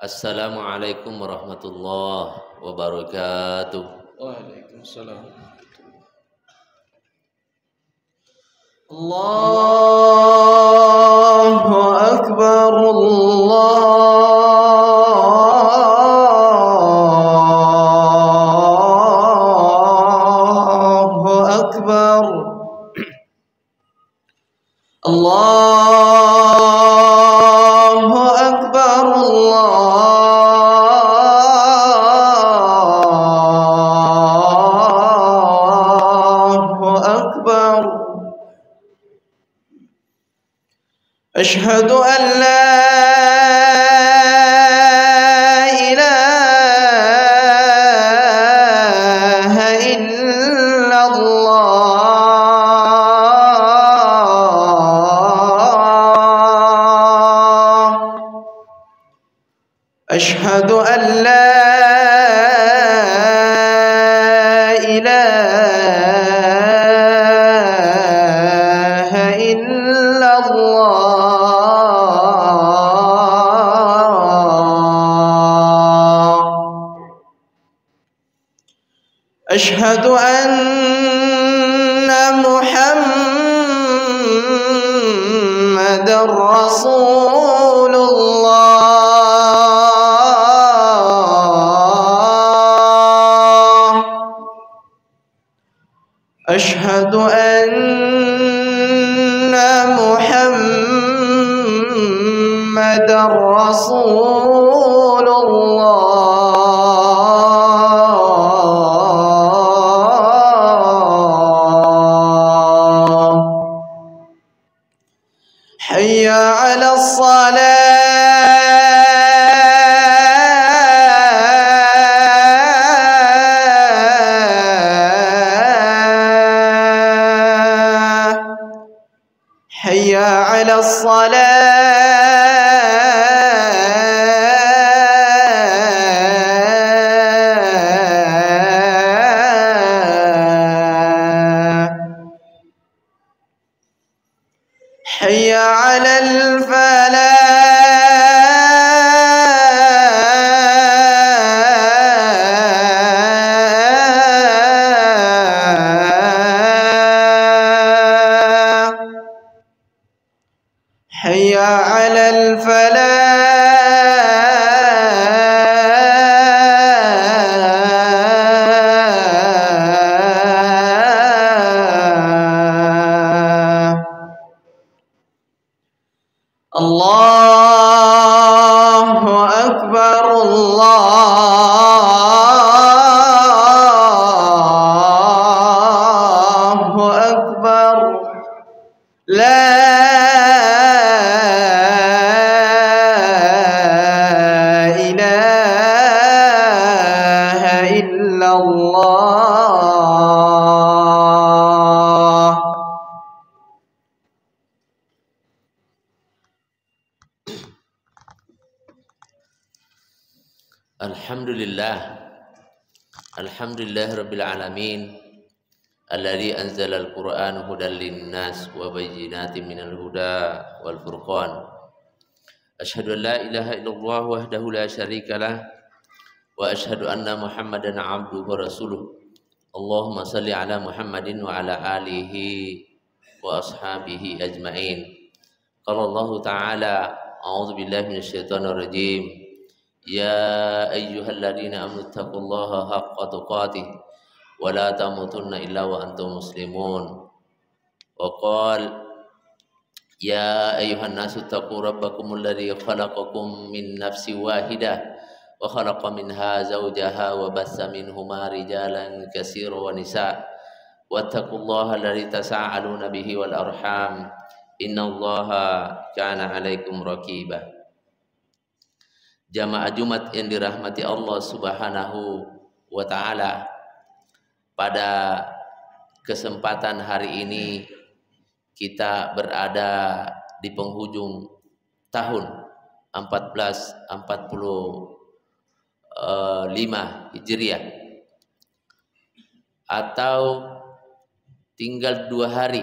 Assalamualaikum warahmatullahi wabarakatuh. Waalaikumsalam. Allahu Akbar, Allahu Akbar, Allahu Akbar, Allahu Akbar. أشهد أن لا إله إلا الله. أشهد أن لا إله إلا الله. أشهد أن محمدًا رسول الله. أشهد أن محمدًا رسول الله. حي على الصلاة. حي على الصلاة. حي على الفلاح. حي على الفلاح. الله أكبر، الله أكبر. لا إله إلا الله. Alhamdulillah rabbil alamin alladzi anzalal qur'ana hudan linnas wa bayyinatin minal huda wal furqan. Asyhadu an la ilaha illallah wahdahu la syarikalah wa asyhadu anna Muhammadan abduhu wa rasuluh. Allahumma salli ala Muhammadin wa ala alihi wa ashabihi ajmain. Qala Allah ta'ala a'udzu billahi minasyaitonir rajim. Ya ayyuhalladzina amanu taqullaha haqqa tuqatih wa la tamutunna illa wa antum muslimun. Wa qala ya ayyuhan nasu taqu rabbakumul ladzi khalaqakum min nafsin wahidah wa khalaqa minha zawjaha wa bassa minhuma rijalan katsiran wa nisaa wattaqullaha alladzi tasaaluna bihi wal arham innallaha kana 'alaikum raqiba. Jamaah Jumat yang dirahmati Allah Subhanahu wa taala, pada kesempatan hari ini kita berada di penghujung tahun 1445 Hijriah, atau tinggal 2 hari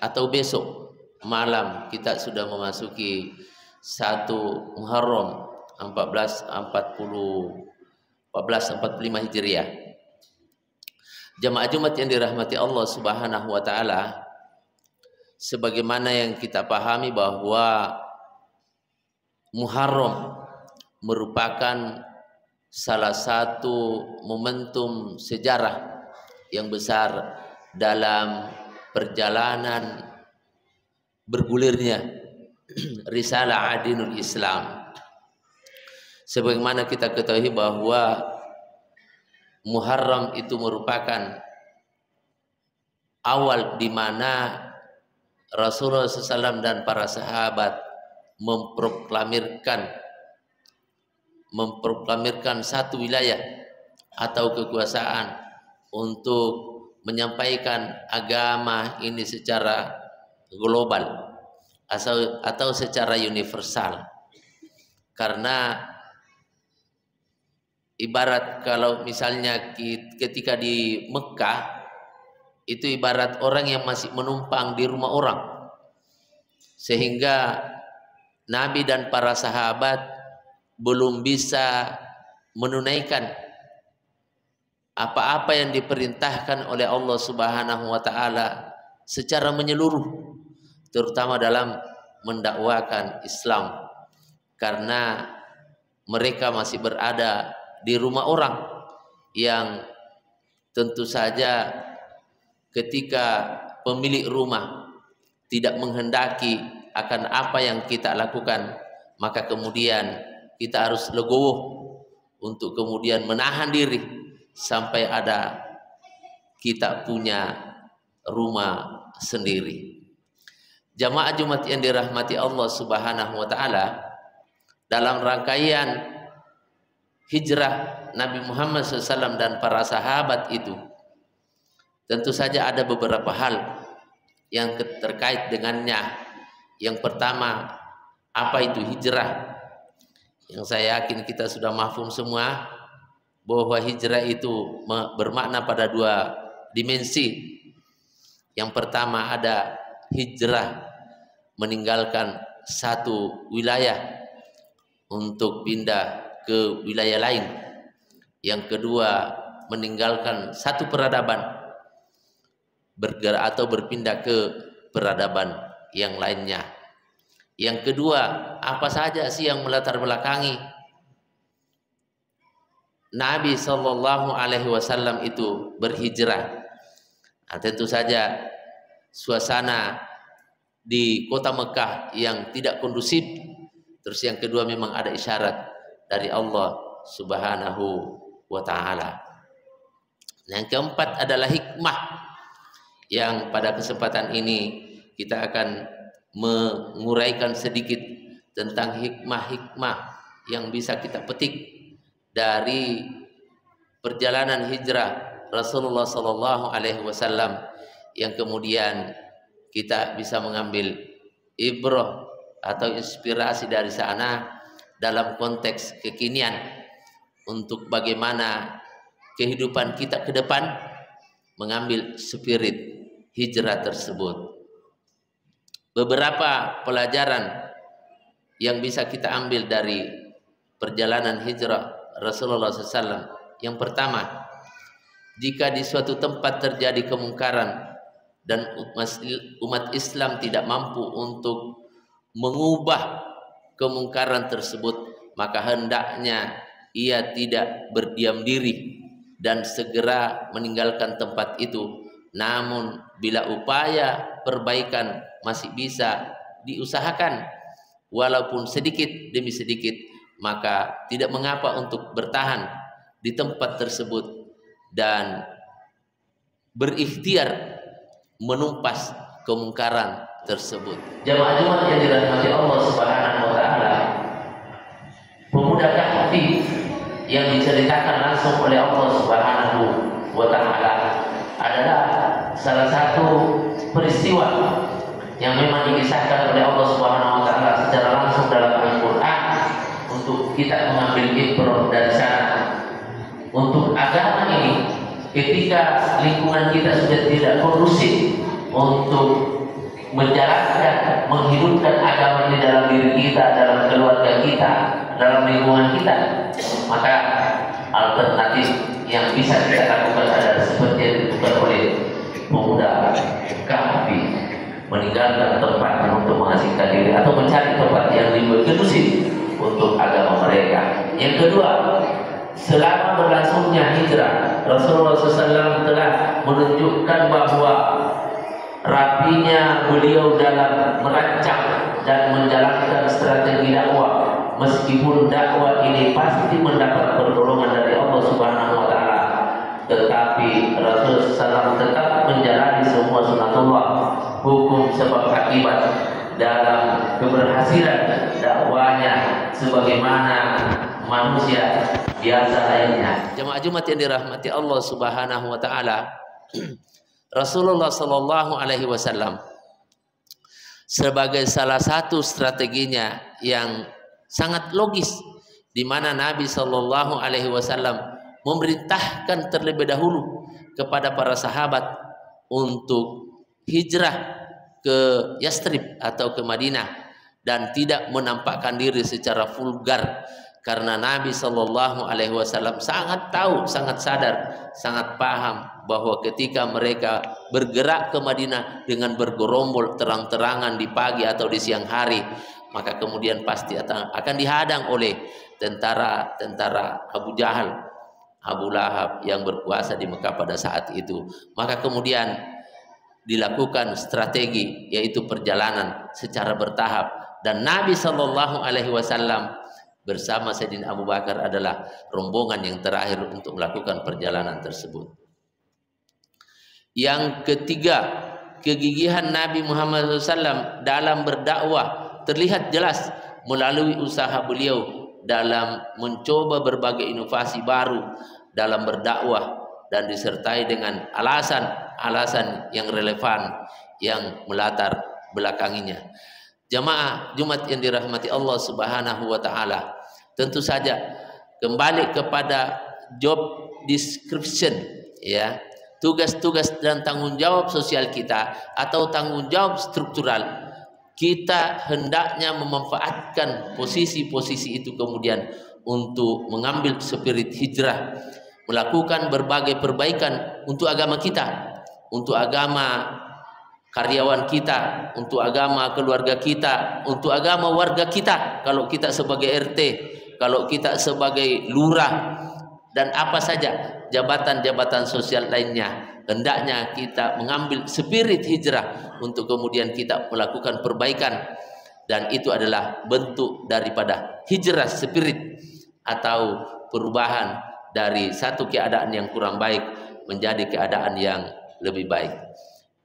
atau besok malam kita sudah memasuki 1 Muharram 1445 Hijriah. Jamaah Jumat yang dirahmati Allah Subhanahu wa taala, sebagaimana yang kita pahami bahwa Muharram merupakan salah satu momentum sejarah yang besar dalam perjalanan bergulirnya risalah adinul Islam. Sebagaimana kita ketahui bahwa Muharram itu merupakan awal di mana Rasulullah SAW dan para sahabat memproklamirkan satu wilayah atau kekuasaan untuk menyampaikan agama ini secara global atau secara universal. Karena ibarat kalau misalnya ketika di Mekah itu ibarat orang yang masih menumpang di rumah orang, sehingga Nabi dan para sahabat belum bisa menunaikan apa-apa yang diperintahkan oleh Allah Subhanahu wa taala secara menyeluruh, terutama dalam mendakwakan Islam, karena mereka masih berada di rumah orang yang tentu saja ketika pemilik rumah tidak menghendaki akan apa yang kita lakukan, maka kemudian kita harus legowo untuk kemudian menahan diri sampai ada kita punya rumah sendiri. Jamaah Jumat yang dirahmati Allah Subhanahu wa taala, dalam rangkaian hijrah Nabi Muhammad SAW dan para sahabat itu, tentu saja ada beberapa hal yang terkait dengannya. Yang pertama, apa itu hijrah? Yang saya yakin kita sudah mafhum semua bahwa hijrah itu bermakna pada dua dimensi. Yang pertama ada hijrah meninggalkan satu wilayah untuk pindah ke wilayah lain. Yang kedua, meninggalkan satu peradaban bergerak atau berpindah ke peradaban yang lainnya. Yang kedua, apa saja sih yang melatar belakangi Nabi Shallallahu Alaihi Wasallam itu berhijrah? Nah, tentu saja suasana di kota Mekah yang tidak kondusif. Terus yang kedua, memang ada isyarat dari Allah Subhanahu wa taala. Yang keempat adalah hikmah, yang pada kesempatan ini kita akan menguraikan sedikit tentang hikmah-hikmah yang bisa kita petik dari perjalanan hijrah Rasulullah Sallallahu Alaihi Wasallam, yang kemudian kita bisa mengambil ibrah atau inspirasi dari sana dalam konteks kekinian untuk bagaimana kehidupan kita ke depan mengambil spirit hijrah tersebut. Beberapa pelajaran yang bisa kita ambil dari perjalanan hijrah Rasulullah SAW. Yang pertama, jika di suatu tempat terjadi kemungkaran dan umat Islam tidak mampu untuk mengubah kemungkaran tersebut, maka hendaknya ia tidak berdiam diri dan segera meninggalkan tempat itu. Namun bila upaya perbaikan masih bisa diusahakan walaupun sedikit demi sedikit, maka tidak mengapa untuk bertahan di tempat tersebut dan berikhtiar menumpas kemungkaran tersebut. Jamaah Jumat yang dirahmati Allah Subhanahu wa taala, pemuda Kahfi yang diceritakan langsung oleh Allah Subhanahu wa taala adalah salah satu peristiwa yang memang dikisahkan oleh Allah Subhanahu wa taala secara langsung dalam Al-Qur'an untuk kita mengambil ibrah dari sana. Untuk agama ini, ketika lingkungan kita sudah tidak kondusif untuk menjalankan, menghidupkan agama ini dalam diri kita, dalam keluarga kita, dalam lingkungan kita, maka alternatif yang bisa kita lakukan adalah seperti yang dilakukan oleh pemuda Kahfi, meninggalkan tempatnya untuk mengasingkan diri atau mencari tempat yang lebih kondusif untuk agama mereka. Yang kedua, selama berlangsungnya hijrah, Rasulullah SAW telah menunjukkan bahwa rapinya beliau dalam merancang dan menjalankan strategi dakwah. Meskipun dakwah ini pasti mendapat pertolongan dari Allah Subhanahu wa Ta'ala, tetapi Rasulullah SAW tetap menjalani semua sunatullah, hukum sebab akibat dalam keberhasilan dakwahnya sebagaimana manusia biasa lainnya. Jemaah Jumat yang dirahmati Allah Subhanahu wa Ta'ala, Rasulullah sallallahu alaihi wasallam sebagai salah satu strateginya yang sangat logis, di mana Nabi sallallahu alaihi wasallam memerintahkan terlebih dahulu kepada para sahabat untuk hijrah ke Yastrib atau ke Madinah dan tidak menampakkan diri secara vulgar, karena Nabi sallallahu alaihi wasallam sangat tahu, sangat sadar, sangat paham bahwa ketika mereka bergerak ke Madinah dengan bergerombol terang-terangan di pagi atau di siang hari, maka kemudian pasti akan dihadang oleh tentara-tentara Abu Jahal, Abu Lahab yang berkuasa di Mekah pada saat itu. Maka kemudian dilakukan strategi, yaitu perjalanan secara bertahap, dan Nabi Shallallahu Alaihi Wasallam bersama Sayyidina Abu Bakar adalah rombongan yang terakhir untuk melakukan perjalanan tersebut. Yang ketiga, kegigihan Nabi Muhammad SAW dalam berdakwah terlihat jelas melalui usaha beliau dalam mencoba berbagai inovasi baru dalam berdakwah dan disertai dengan alasan-alasan yang relevan yang melatar belakanginya. Jamaah Jumat yang dirahmati Allah Subhanahu wa Ta'ala, tentu saja kembali kepada job description, ya, tugas-tugas dan tanggung jawab sosial kita atau tanggung jawab struktural. Kita hendaknya memanfaatkan posisi-posisi itu kemudian untuk mengambil spirit hijrah, melakukan berbagai perbaikan untuk agama kita, untuk agama karyawan kita, untuk agama keluarga kita, untuk agama warga kita, kalau kita sebagai RT, kalau kita sebagai lurah, dan apa saja jabatan-jabatan sosial lainnya. Hendaknya kita mengambil spirit hijrah untuk kemudian kita melakukan perbaikan, dan itu adalah bentuk daripada hijrah spirit atau perubahan dari satu keadaan yang kurang baik menjadi keadaan yang lebih baik.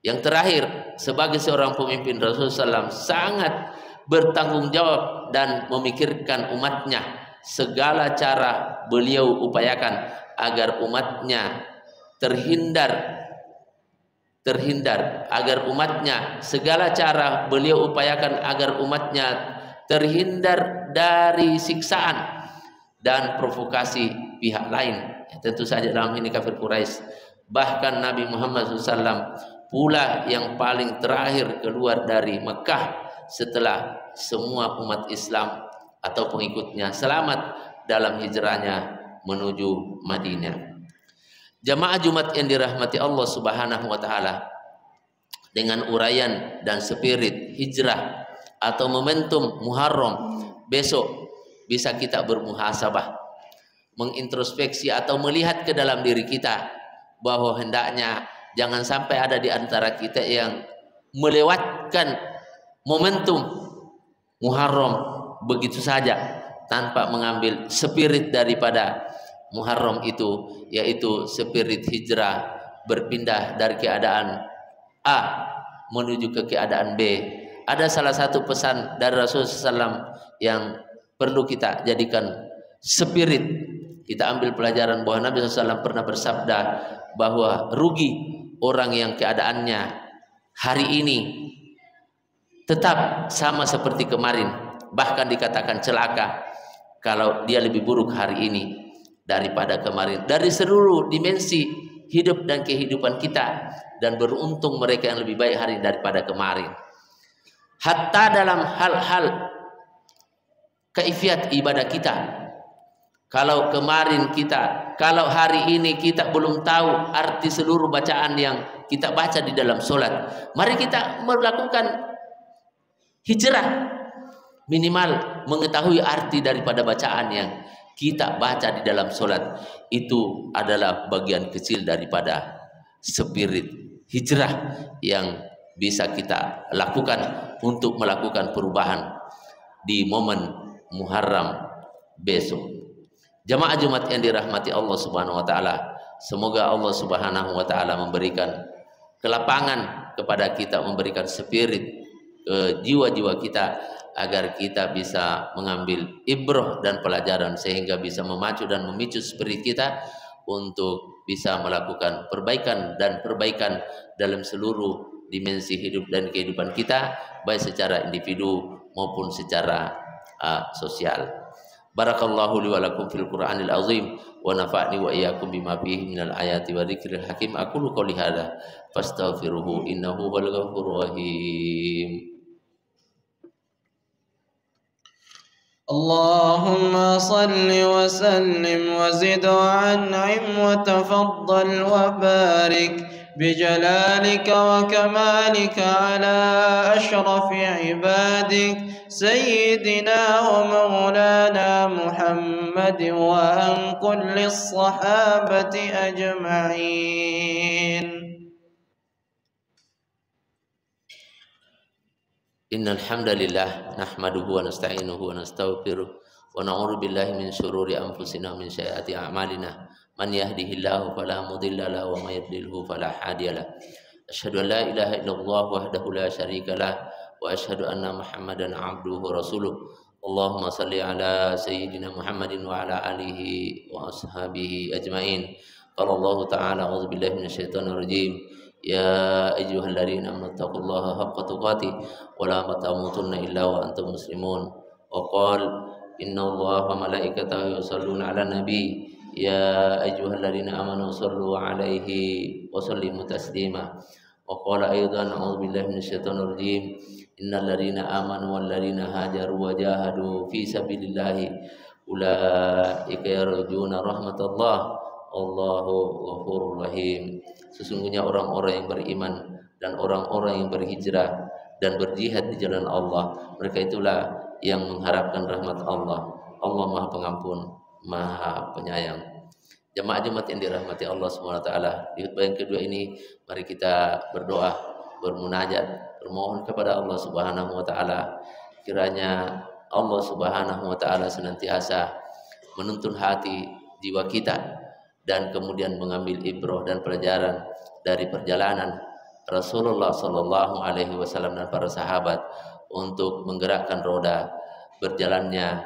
Yang terakhir, sebagai seorang pemimpin, Rasulullah SAW sangat bertanggung jawab dan memikirkan umatnya. Segala cara beliau upayakan agar umatnya terhindar, agar umatnya, segala cara beliau upayakan agar umatnya terhindar dari siksaan dan provokasi pihak lain. Tentu saja dalam ini kafir Quraisy. Bahkan Nabi Muhammad SAW pula yang paling terakhir keluar dari Mekah setelah semua umat Islam atau pengikutnya selamat dalam hijrahnya menuju Madinah. Jamaah Jumat yang dirahmati Allah Subhanahu wa Ta'ala, dengan uraian dan spirit hijrah atau momentum Muharram besok bisa kita bermuhasabah, mengintrospeksi atau melihat ke dalam diri kita bahwa hendaknya jangan sampai ada di antara kita yang melewatkan momentum Muharram begitu saja tanpa mengambil spirit daripada Muharram itu, yaitu spirit hijrah, berpindah dari keadaan A menuju ke keadaan B. Ada salah satu pesan dari Rasulullah SAW yang perlu kita jadikan spirit. Kita ambil pelajaran bahwa Nabi SAW pernah bersabda bahwa rugi orang yang keadaannya hari ini tetap sama seperti kemarin, bahkan dikatakan celaka kalau dia lebih buruk hari ini daripada kemarin dari seluruh dimensi hidup dan kehidupan kita, dan beruntung mereka yang lebih baik hari daripada kemarin. Hatta dalam hal-hal kaifiat ibadah kita. Kalau hari ini kita belum tahu arti seluruh bacaan yang kita baca di dalam solat, mari kita melakukan hijrah, minimal mengetahui arti daripada bacaan yang kita baca di dalam solat. Itu adalah bagian kecil daripada spirit hijrah yang bisa kita lakukan untuk melakukan perubahan di momen Muharram besok. Jamaah Jumat yang dirahmati Allah Subhanahu wa taala, semoga Allah Subhanahu wa taala memberikan kelapangan kepada kita, memberikan spirit jiwa-jiwa kita agar kita bisa mengambil ibrah dan pelajaran sehingga bisa memacu dan memicu spirit kita untuk bisa melakukan perbaikan dalam seluruh dimensi hidup dan kehidupan kita, baik secara individu maupun secara sosial. Barakallahu li wa lakum fil Qur'anil azim wa nafa'ni wa iyyakum bima fihi minal ayati wa dzikril hakim. Aqulu qouli hadza fastaghfiruhu innahu huwal ghafurur rahim. اللهم صل وسلم وزد وأنعم وتفضل وبارك بجلالك وكمالك على أشرف عبادك سيدنا ومولانا محمد وعن كل الصحابة أجمعين. Innal hamdalillah nahmaduhu wa nasta'inuhu wa nastaghfiruh wa na'udzu billahi min shururi anfusina wa min sayyiati a'malina. Man yahdihillahu fala mudilla lahu wa may yudlilhu fala hadiyalah. Asyhadu an la ilaha illallah wahdahu la syarikalah wa asyhadu anna Muhammadan abduhu wa rasuluh. Allahumma shalli ala sayyidina Muhammadin wa ala alihi wa ashabihi ajmain. Qala Allah ta'ala a'udzu billahi minasyaitonir rajim. Ya ayyuhalladzina amanu taqullaha haqqa tuqatih wa la tamutunna illa wa antum muslimun. Wa qala innallaha wa malaikatahu yusholluna 'alan nabi ya ayyuhalladzina amanu shallu 'alaihi wa sallimu taslima. Wa qala aidan a'udzu billahi minasyaitonir rajim. Innal ladzina amanu wal ladzina hajaru wa jahadu fi sabilillahi ulaika yarjuna rahmatallah. Allahu ghafurur rahim. Sesungguhnya orang-orang yang beriman dan orang-orang yang berhijrah dan berjihad di jalan Allah, mereka itulah yang mengharapkan rahmat Allah. Allah Maha Pengampun, Maha Penyayang. Jamaah Jumat yang dirahmati Allah SWT, di khutbah yang kedua ini mari kita berdoa, bermunajat, bermohon kepada Allah Subhanahu wa taala kiranya Allah Subhanahu wa taala senantiasa menuntun hati jiwa kita dan kemudian mengambil ibrah dan pelajaran dari perjalanan Rasulullah Sallallahu Alaihi Wasallam dan para sahabat untuk menggerakkan roda berjalannya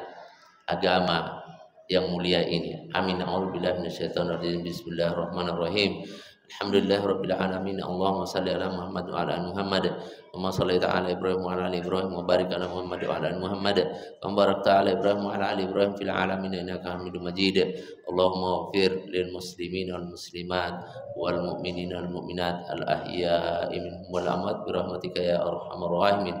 agama yang mulia ini. Amin. A'udzubillahi minasyaitonir rajim. Bismillahirrahmanirrahim. Alhamdulillahirabbil alamin. Allahumma shalli ala Muhammad wa ala ali Muhammad. Wa shallaita ala Ibrahim wa ala ali Ibrahim wa barik ala Muhammad wa ala ali Muhammad. Wa barakta ala Ibrahim wa ala ali Ibrahim fil alamin innaka Hamidum Majid. Allahumma ighfir lil muslimin wal muslimat wal mu'minin wal mu'minat al ahya'i minhum wal amwat bi rahmatika ya arhamar rahimin.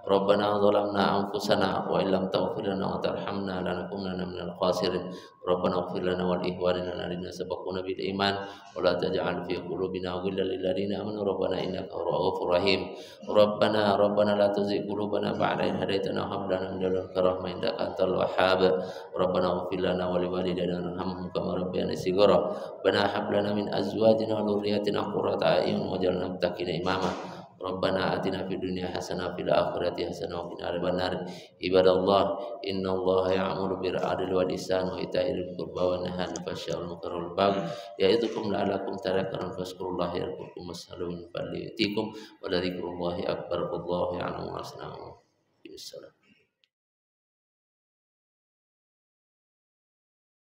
Rabbana zalamna anfusana wa illam taghfir lana wa tarhamna lanakunanna minal khasirin. Rabbana ighfir lana wal ikhwanina alladhina sabaquna bil iman wa la taj'al fi qulubina ghillan lil ladzina amanu rabbana innaka ghafurur rahim. Rabbana la tuzigh qulubana ba'da idh hadaytana wa hab lana min ladunka rahmah innaka antal wahhab. Rabbana ighfir lana wa liwalidayna warhamhum kama rabbayana shighara. Rabbana hab lana min azwajina wa dhurriyyatina qurrata a'yun waj'alna lil muttaqina imama. Rabbana atina fid dunya hasanah fil akhirati hasanah wa qina adzabannar. Ibadallah, innallaha ya'muru bil 'adli wal ihsani wa ita'i dzil qurba wa yanha 'anil fahsya'i wal munkari wal baghi ya'idzukum la'allakum tadhakkarun. Fazkurullaha yadhkurkum was'aluhu min fadlihi yu'tikum wa la dzikrullahi akbar. Wallahu ya'lamu ma tasna'un. Bismillah.